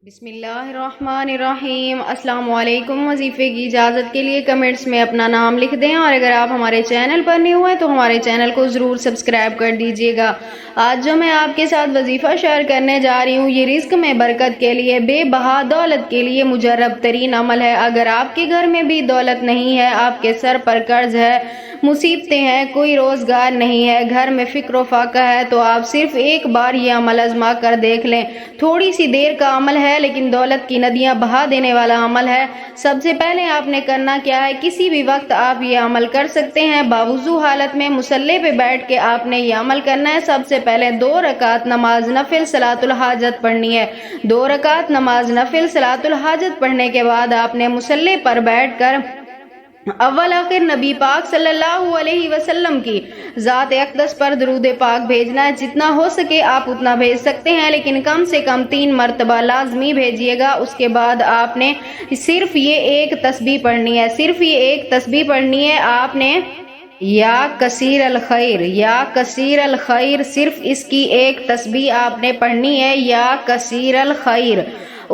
بسم اللہ الرحمن الرحیم۔ السلام علیکم۔ وظیفے کی اجازت کے لیے کمنٹس میں اپنا نام لکھ دیں، اور اگر آپ ہمارے چینل پر نہیں ہوئے تو ہمارے چینل کو ضرور سبسکرائب کر دیجیے گا۔ آج جو میں آپ کے ساتھ وظیفہ شیئر کرنے جا رہی ہوں، یہ رزق میں برکت کے لیے، بے بہا دولت کے لیے مجرب ترین عمل ہے۔ اگر آپ کے گھر میں بھی دولت نہیں ہے، آپ کے سر پر قرض ہے، مصیبتیں ہیں، کوئی روزگار نہیں ہے، گھر میں فکر و فاقہ ہے، تو آپ صرف ایک بار یہ عمل آزما کر دیکھ لیں۔ تھوڑی سی دیر کا عمل ہے لیکن دولت کی ندیاں بہا دینے والا عمل ہے۔ سب سے پہلے آپ نے کرنا کیا ہے، کسی بھی وقت آپ یہ عمل کر سکتے ہیں۔ باوضو حالت میں مصلی پہ بیٹھ کے آپ نے یہ عمل کرنا ہے۔ سب سے پہلے 2 رکعت نماز نفل صلاۃ الحاجت پڑھنی ہے۔ 2 رکعت نماز نفل صلاۃ الحاجت پڑھنے کے بعد آپ نے مصلی پر بیٹھ کر اول آخر نبی پاک صلی اللہ علیہ وسلم کی ذات اقدس پر درود پاک بھیجنا ہے۔ جتنا ہو سکے آپ اتنا بھیج سکتے ہیں، لیکن کم سے کم 3 مرتبہ لازمی بھیجیے گا۔ اس کے بعد آپ نے صرف یہ ایک تسبیح پڑھنی ہے، صرف یہ ایک تسبیح پڑھنی ہے۔ آپ نے یا کثیر الخیر، یا کثیر الخیر، صرف اس کی ایک تسبیح آپ نے پڑھنی ہے، یا کثیر الخیر۔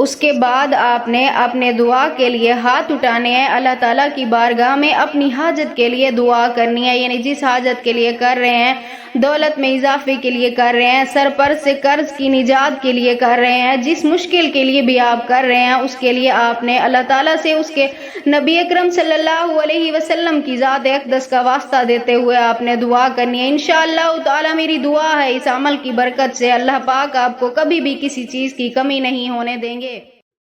اس کے بعد آپ نے اپنے دعا کے لیے ہاتھ اٹھانے ہیں، اللہ تعالیٰ کی بارگاہ میں اپنی حاجت کے لیے دعا کرنی ہے، یعنی جس حاجت کے لیے کر رہے ہیں، دولت میں اضافے کے لیے کر رہے ہیں، سر پر سے قرض کی نجات کے لیے کر رہے ہیں، جس مشکل کے لیے بھی آپ کر رہے ہیں، اس کے لیے آپ نے اللہ تعالیٰ سے اس کے نبی اکرم صلی اللہ علیہ وسلم کی ذات اقدس کا واسطہ دیتے ہوئے آپ نے دعا کرنی ہے۔ انشاءاللہ تعالیٰ میری دعا ہے اس عمل کی برکت سے اللہ پاک آپ کو کبھی بھی کسی چیز کی کمی نہیں ہونے دیں گے۔